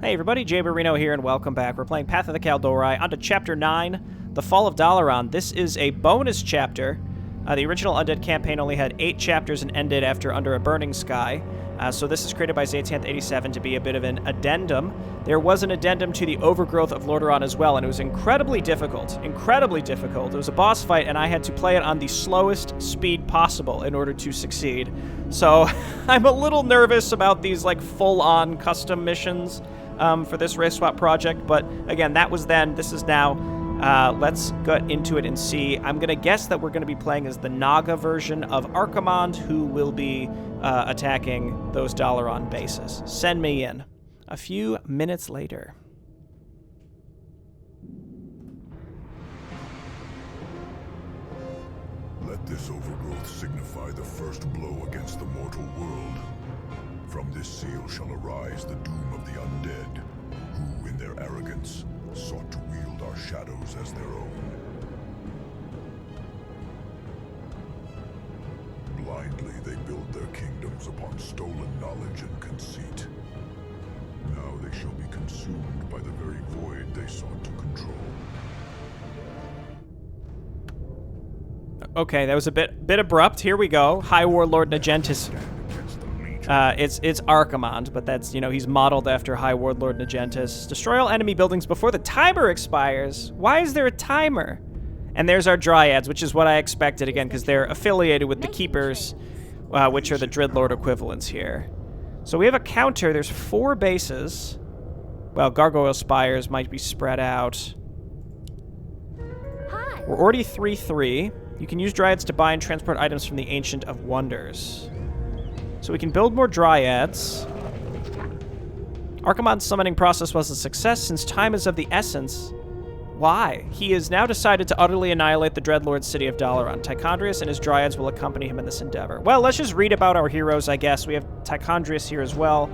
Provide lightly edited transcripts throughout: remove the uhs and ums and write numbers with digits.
Hey everybody, Jay Barino here, and welcome back. We're playing Path of the Kaldorei, on to Chapter 9, The Fall of Dalaran. This is a bonus chapter. The original Undead campaign only had 8 chapters and ended after Under a Burning Sky. So this is created by Zaytanth87 to be a bit of an addendum. There was an addendum to the Overgrowth of Lordaeron as well, and it was incredibly difficult. Incredibly difficult. It was a boss fight, and I had to play it on the slowest speed possible in order to succeed. So I'm a little nervous about these like full-on custom missions for this race swap project, but again, that was then, this is now. Let's get into it and see. I'm going to guess that we're going to be playing as the Naga version of Archimonde, who will be attacking those Dalaran bases. Send me in. A few minutes later. Let this overgrowth signify the first blow against the mortal world. From this seal shall arise the doom of the undead, who, in their arrogance, sought to wield our shadows as their own. Blindly they build their kingdoms upon stolen knowledge and conceit. Now they shall be consumed by the very void they sought to control. Okay, that was a bit abrupt. Here we go. High Warlord Nagentis. It's Archimonde, but that's, you know, he's modeled after High Warlord Nagentis. Destroy all enemy buildings before the timer expires. Why is there a timer? And there's our Dryads, which is what I expected, again, because they're affiliated with the Keepers, which are the Dreadlord equivalents here. So we have a counter. There's 4 bases. Well, Gargoyle Spires might be spread out. Hi. We're already 3-3. You can use Dryads to buy and transport items from the Ancient of Wonders. So we can build more Dryads. Archimonde's summoning process was a success since time is of the essence. Why? He has now decided to utterly annihilate the Dreadlord city of Dalaran. Tichondrius and his Dryads will accompany him in this endeavor. Well, let's just read about our heroes, I guess. We have Tichondrius here as well,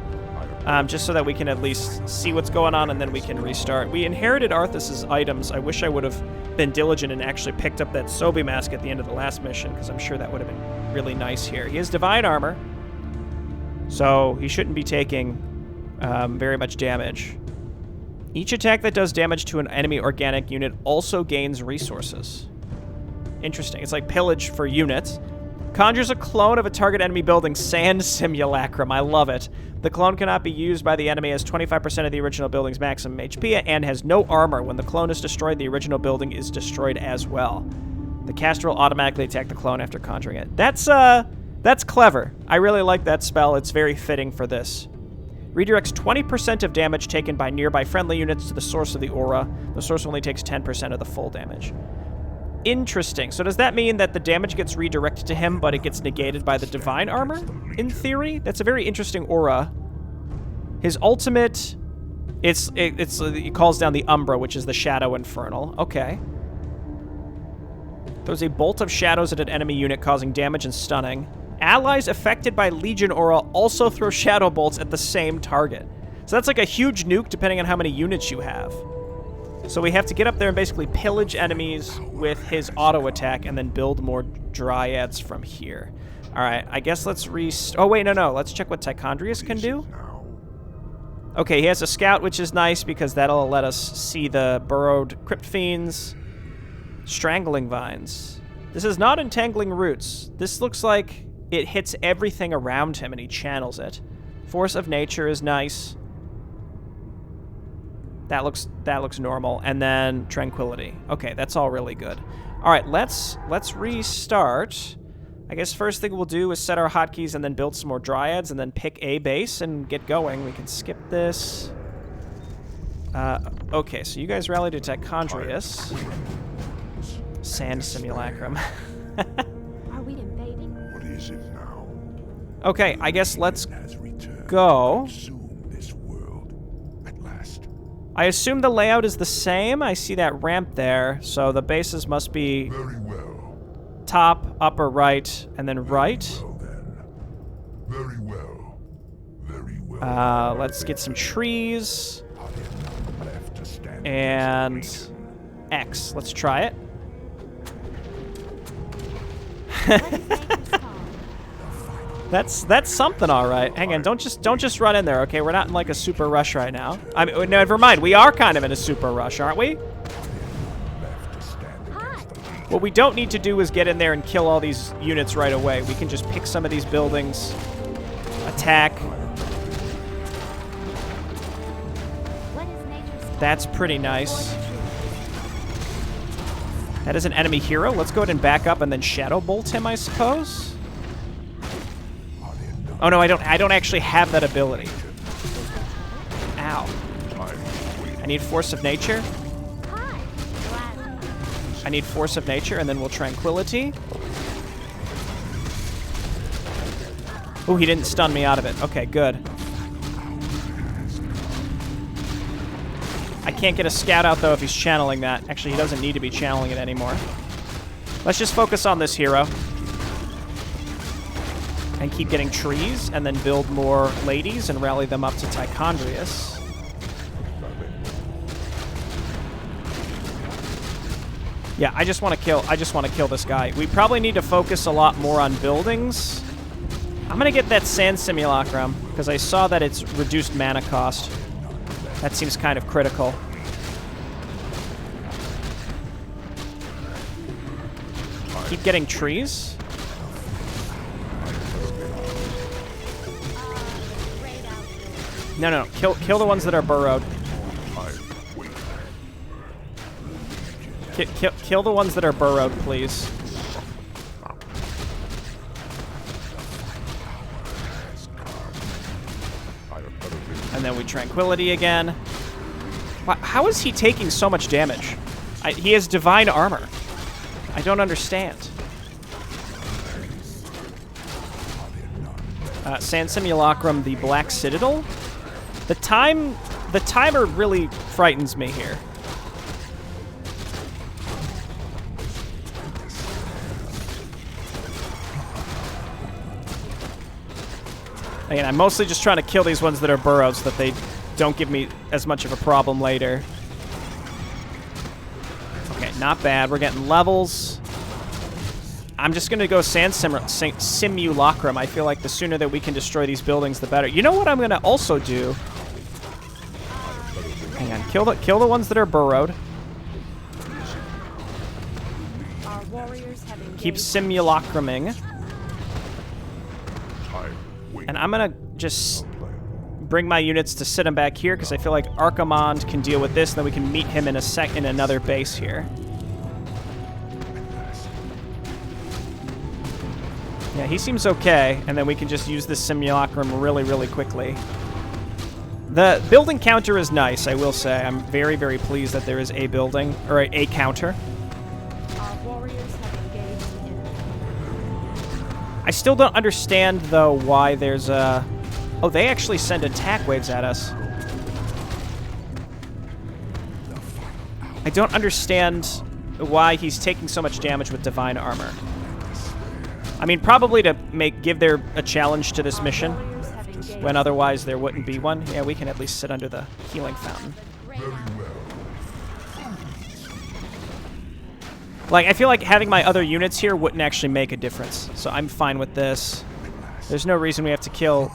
just so that we can at least see what's going on, and then we can restart. We inherited Arthas's items. I wish I would have been diligent and actually picked up that Sobi mask at the end of the last mission, because I'm sure that would have been really nice here. He has Divine Armor, so he shouldn't be taking very much damage. Each attack that does damage to an enemy organic unit also gains resources. Interesting. It's like pillage for units. Conjures a clone of a target enemy building. Sand Simulacrum. I love it. The clone cannot be used by the enemy as 25% of the original building's maximum HP and has no armor. When the clone is destroyed, the original building is destroyed as well. The caster will automatically attack the clone after conjuring it. That's clever. I really like that spell. It's very fitting for this. Redirects 20% of damage taken by nearby friendly units to the source of the aura. The source only takes 10% of the full damage. Interesting. So does that mean that the damage gets redirected to him, but it gets negated by the divine armor? In theory? That's a very interesting aura. His ultimate, it calls down the Umbra, which is the Shadow Infernal. Okay. Throws a bolt of shadows at an enemy unit, causing damage and stunning. Allies affected by Legion Aura also throw shadow bolts at the same target. So that's like a huge nuke depending on how many units you have. So we have to get up there and basically pillage enemies with his auto attack and then build more Dryads from here. Alright, I guess let's oh wait, no. Let's check what Tichondrius can do. Okay, he has a scout, which is nice because that'll let us see the burrowed Crypt Fiends. Strangling Vines. This is not Entangling Roots. This looks like it hits everything around him and he channels it. Force of Nature is nice. That looks normal. And then Tranquility. Okay, that's all really good. All right, let's restart. I guess first thing we'll do is set our hotkeys and then build some more Dryads and then pick a base and get going. We can skip this. Okay, so you guys rally to Tichondrius. Sand Simulacrum. Are we invading? What is it now? Okay, I guess let's go. This world at last. I assume the layout is the same. I see that ramp there, so the bases must be Very well. top, upper right, and then right. Well then. Very well. Very well. Let's get some trees. Left to stand And against the Reign. X. Let's try it. Let us make this call. That's something, all right. Hang on, don't just run in there, okay? We're not in like a super rush right now. I mean, no, never mind. We are kind of in a super rush, aren't we? What we don't need to do is get in there and kill all these units right away. We can just pick some of these buildings, attack. That's pretty nice. That is an enemy hero. Let's go ahead and back up and then Shadow Bolt him, I suppose. Oh no, I don't actually have that ability. Ow. I need Force of Nature. I need Force of Nature, and then we'll Tranquility. Oh, he didn't stun me out of it. Okay, good. I can't get a scout out, though, if he's channeling that. Actually, he doesn't need to be channeling it anymore. Let's just focus on this hero. And keep getting trees, and then build more ladies and rally them up to Tichondrius. Yeah, I just want to kill this guy. We probably need to focus a lot more on buildings. I'm gonna get that Sand Simulacrum, because I saw that it's reduced mana cost. That seems kind of critical. Keep getting trees. No. Kill the ones that are burrowed. Kill the ones that are burrowed, please. And then we Tranquility again. How is he taking so much damage? He has Divine Armor. I don't understand. Sand Simulacrum, the Black Citadel. The timer really frightens me here. Again, I'm mostly just trying to kill these ones that are burrowed so that they don't give me as much of a problem later. Okay, not bad. We're getting levels. I'm just going to go Sand Simulacrum. I feel like the sooner that we can destroy these buildings, the better. You know what I'm going to also do? Hang on. Kill the ones that are burrowed. Keep Simulacruming. And I'm going to just bring my units to sit him back here because I feel like Archimond can deal with this, and then we can meet him in another base here. Yeah, he seems okay, and then we can just use this Simulacrum really, really quickly. The building counter is nice, I will say. I'm very, very pleased that there is a building, or a counter. I still don't understand, though, why there's a... Oh, they actually send attack waves at us. I don't understand why he's taking so much damage with Divine Armor. I mean, probably to give there a challenge to this mission, when otherwise there wouldn't be one. Yeah, we can at least sit under the healing fountain. Like, I feel like having my other units here wouldn't actually make a difference, so I'm fine with this. There's no reason we have to kill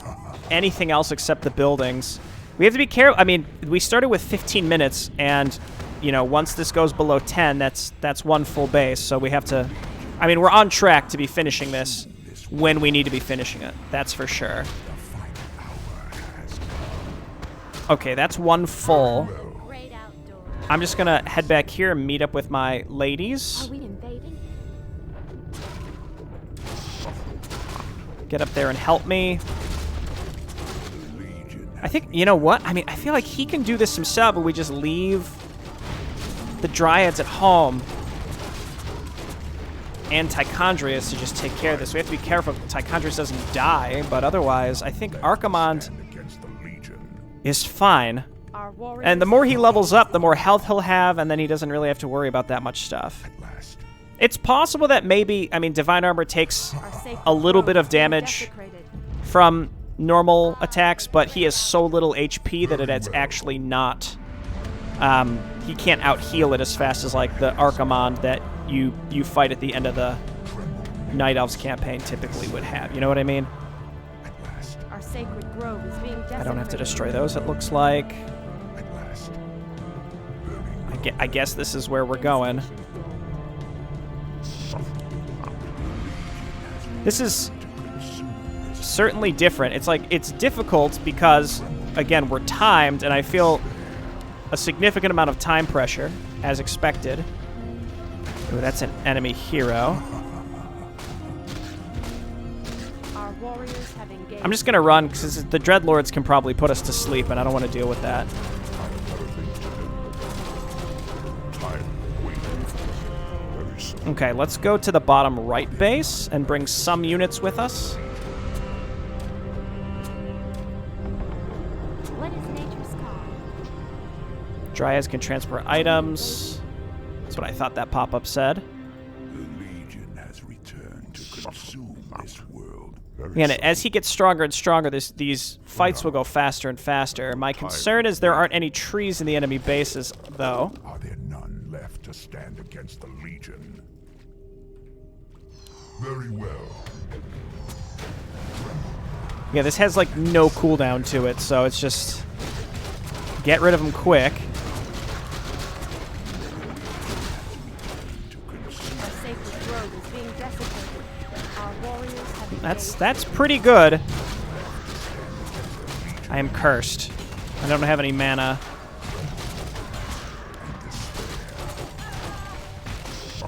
anything else except the buildings. We have to be careful. I mean, we started with 15 minutes, and, you know, once this goes below 10, that's one full base, so we have to... I mean, we're on track to be finishing this when we need to be finishing it. That's for sure. Okay, that's one full. I'm just gonna head back here and meet up with my ladies. Are we invading? Get up there and help me. I think, you know what? I mean, I feel like he can do this himself, but we just leave the Dryads at home and Tichondrius to just take care of this. We have to be careful Tichondrius doesn't die, but otherwise, I think Archimond is fine. And the more he levels up, the more health he'll have, and then he doesn't really have to worry about that much stuff. It's possible that maybe, I mean, Divine Armor takes a little bit of damage from normal attacks, but he has so little HP that it's actually not... he can't out-heal it as fast as, like, the Archimond that you fight at the end of the Night Elves campaign typically would have. You know what I mean? sacred grove is being I don't have to desecrated. destroy those, it looks like. At last. I guess this is where we're going. This is certainly different. It's like, it's difficult because, again, we're timed, and I feel a significant amount of time pressure, as expected. Ooh, that's an enemy hero. Our warriors have engaged. I'm just gonna run, because the Dreadlords can probably put us to sleep, and I don't want to deal with that. Okay, let's go to the bottom right base and bring some units with us. What is nature's call? Dryads can transport items. That's what I thought that pop-up said. The Legion has returned to consume this world. Again, as he gets stronger and stronger, these fights will go faster and faster. My concern is there aren't any trees in the enemy bases, though. Are there none left to stand against the Legion? Very well. Yeah, this has, like, no cooldown to it, so it's just... get rid of them quick. Our sacred grove is being desecrated. Our warriors have engaged. That's pretty good. I am cursed. I don't have any mana.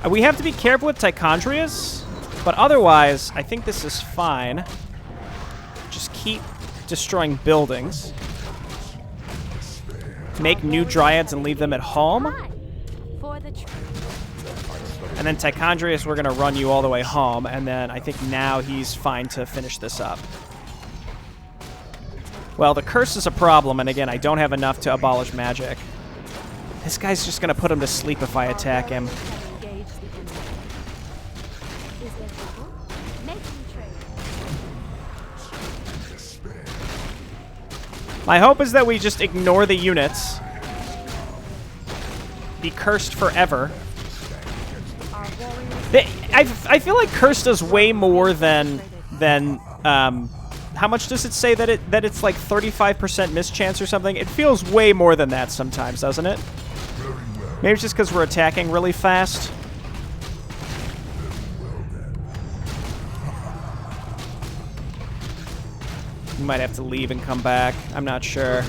We have to be careful with Tichondrius, but otherwise, I think this is fine. Just keep destroying buildings. Make new Dryads and leave them at home. Hi. For the truth. And then Tichondrius, we're going to run you all the way home, and then I think now he's fine to finish this up. Well, the curse is a problem, and again, I don't have enough to abolish magic. This guy's just going to put him to sleep if I attack him. Have engaged the enemy. Is there trouble? Make them trade. My hope is that we just ignore the units. Be cursed forever. Our warriors I feel like curse does way more than how much does it say that it's like 35% mischance or something? It feels way more than that sometimes, doesn't it? Maybe it's just because we're attacking really fast. We might have to leave and come back. I'm not sure.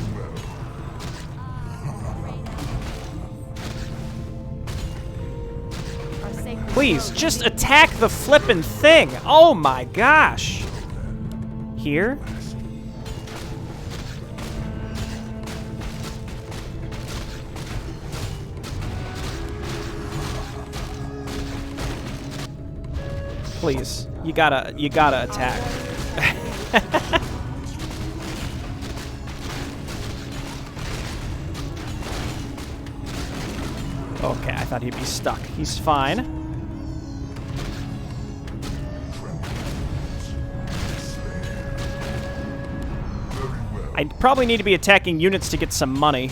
our sacred Please, grove just is being attack the flippin' thing. Oh my gosh. Here? Please, you gotta attack. Okay, I thought he'd be stuck. He's fine. I probably need to be attacking units to get some money.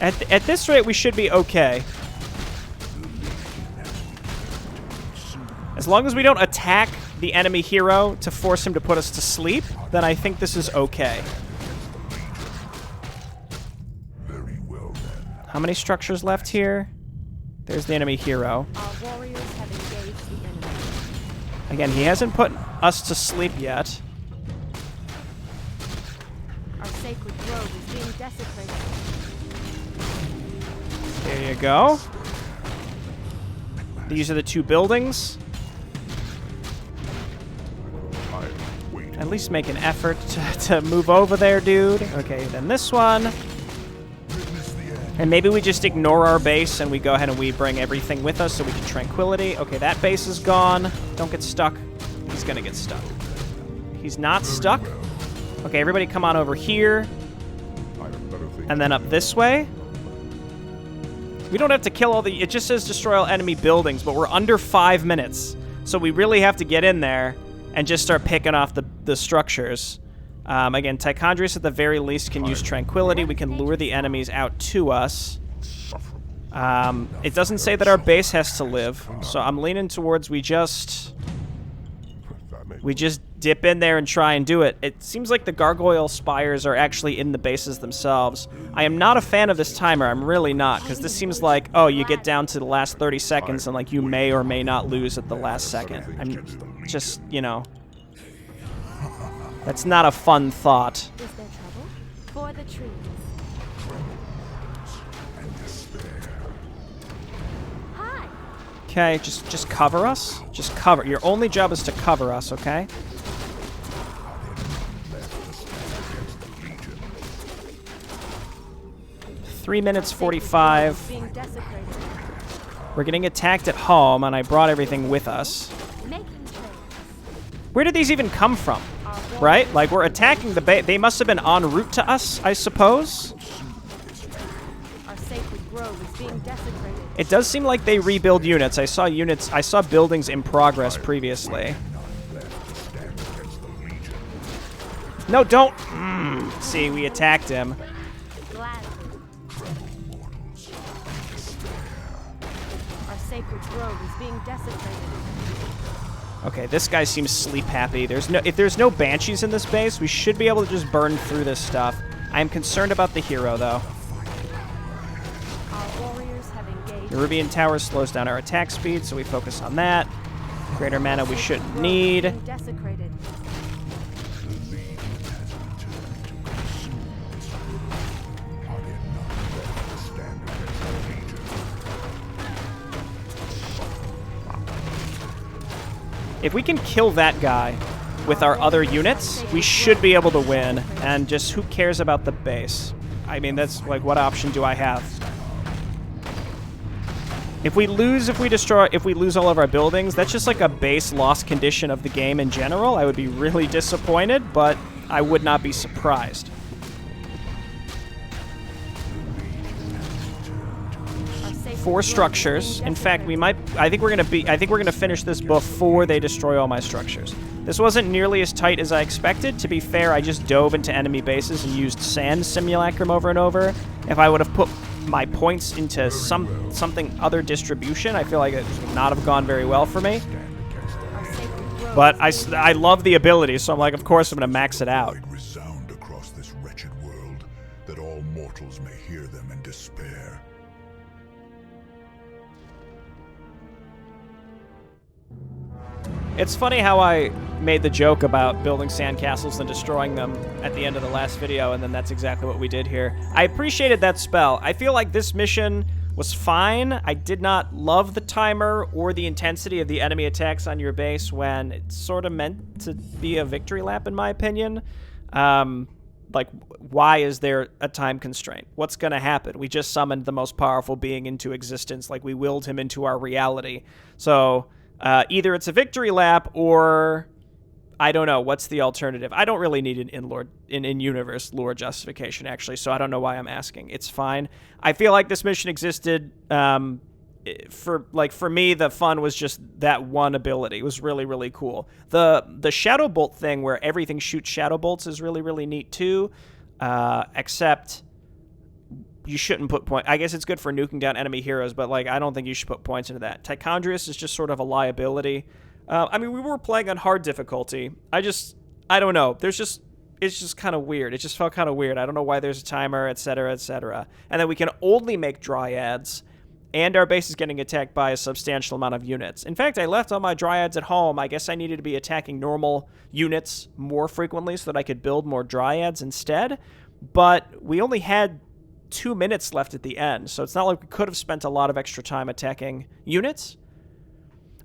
At this rate, we should be okay. As long as we don't attack the enemy hero to force him to put us to sleep, then I think this is okay. Very well then. How many structures left here? There's the enemy hero. Our warriors have engaged the enemy. Again, he hasn't put us to sleep yet. Our sacred grove is being desecrated. There you go. These are the two buildings. I wait. At least make an effort to move over there, dude. Okay, then this one. Witness the end. And maybe we just ignore our base and we go ahead and we bring everything with us so we can tranquility. Okay, that base is gone. Don't get stuck. He's gonna get stuck. He's not stuck. Okay, everybody come on over here. I have better things. And then up this way. We don't have to kill all the... It just says destroy all enemy buildings, but we're under 5 minutes. So we really have to get in there and just start picking off the structures. Again, Tichondrius at the very least can use tranquility. We can lure the enemies out to us. It doesn't say that our base has to live, so I'm leaning towards we just dip in there and try and do it. It seems like the gargoyle spires are actually in the bases themselves. I am not a fan of this timer. I'm really not, because this seems like, oh, you get down to the last 30 seconds and like you may or may not lose at the last second. I'm just, you know, that's not a fun thought. Is there trouble? For the trees. Hi. Okay, just cover us. Just cover. Your only job is to cover us, okay? 3 minutes 45. Being desecrated. We're getting attacked at home, and I brought everything with us. Making trades. Where did these even come from? Right? Like, we're attacking the base. They must have been en route to us, I suppose. Our sacred grove is being desecrated. It does seem like they rebuild units. I saw buildings in progress previously. No, don't. See, we attacked him. Gladly. Our sacred grove is being desecrated. Okay, this guy seems sleep happy. If there's no banshees in this base, we should be able to just burn through this stuff. I am concerned about the hero, though. Our warriors have engaged. The Rubian Tower slows down our attack speed, so we focus on that. Greater mana we shouldn't need. Being desecrated. If we can kill that guy with our other units, we should be able to win. And just who cares about the base? I mean, that's like, what option do I have? If we lose all of our buildings, that's just like a base loss condition of the game in general. I would be really disappointed, but I would not be surprised. Four structures. In fact, I think we're gonna finish this before they destroy all my structures. This wasn't nearly as tight as I expected. To be fair, I just dove into enemy bases and used sand simulacrum over and over. If I would have put my points into something other distribution, I feel like it would not have gone very well for me. But I love the ability, so I'm like, of course I'm gonna max it out. Resound across this wretched world, that all mortals may hear them in despair. It's funny how I made the joke about building sandcastles and destroying them at the end of the last video, and then that's exactly what we did here. I appreciated that spell. I feel like this mission was fine. I did not love the timer or the intensity of the enemy attacks on your base when it's sort of meant to be a victory lap, in my opinion. Like, why is there a time constraint? What's going to happen? We just summoned the most powerful being into existence. Like, we willed him into our reality. So either it's a victory lap or I don't know. What's the alternative? I don't really need an in-universe lore justification, actually, so I don't know why I'm asking. It's fine. I feel like this mission existed for me, the fun was just that one ability. It was really, really cool. The Shadow Bolt thing where everything shoots Shadow Bolts is really, really neat too, except you shouldn't put points. I guess it's good for nuking down enemy heroes, but like I don't think you should put points into that. Tichondrius is just sort of a liability. I mean, we were playing on hard difficulty. I don't know. It's just kind of weird. It just felt kind of weird. I don't know why there's a timer, etc., etc. And then we can only make Dryads, and our base is getting attacked by a substantial amount of units. In fact, I left all my Dryads at home. I guess I needed to be attacking normal units more frequently so that I could build more Dryads instead. But we only had 2 minutes left at the end, so it's not like we could have spent a lot of extra time attacking units.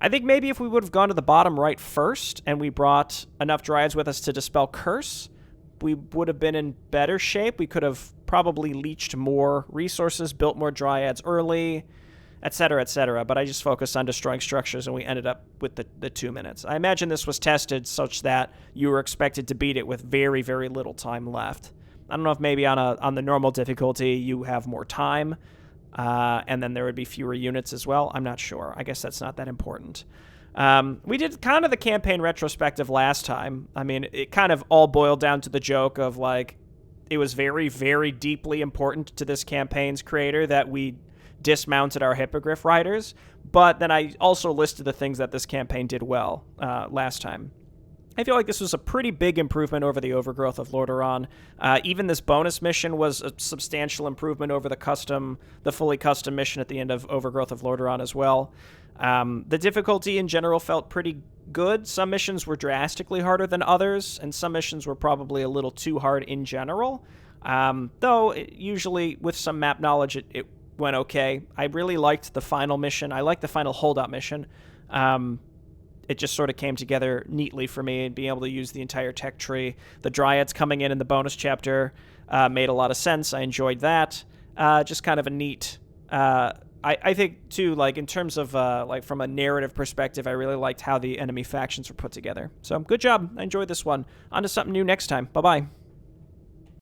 I think maybe if we would have gone to the bottom right first and we brought enough Dryads with us to dispel Curse, we would have been in better shape. We could have probably leached more resources, built more Dryads early, etc., etc. But I just focused on destroying structures, and we ended up with the 2 minutes. I imagine this was tested such that you were expected to beat it with very, very little time left. I don't know if maybe on the normal difficulty you have more time, and then there would be fewer units as well. I'm not sure. I guess that's not that important. We did kind of the campaign retrospective last time. I mean, it kind of all boiled down to the joke of, like, it was very, very deeply important to this campaign's creator that we dismounted our Hippogriff riders, but then I also listed the things that this campaign did well last time. I feel like this was a pretty big improvement over the Overgrowth of Lordaeron. Even this bonus mission was a substantial improvement over the fully custom mission at the end of Overgrowth of Lordaeron as well. The difficulty in general felt pretty good. Some missions were drastically harder than others, and some missions were probably a little too hard in general. Though, usually with some map knowledge, it went okay. I really liked the final mission. I liked the final holdout mission. It just sort of came together neatly for me, and being able to use the entire tech tree. The Dryads coming in the bonus chapter made a lot of sense. I enjoyed that. Just kind of a neat... I think, too, like, in terms of, like, from a narrative perspective, I really liked how the enemy factions were put together. So, good job. I enjoyed this one. On to something new next time. Bye-bye.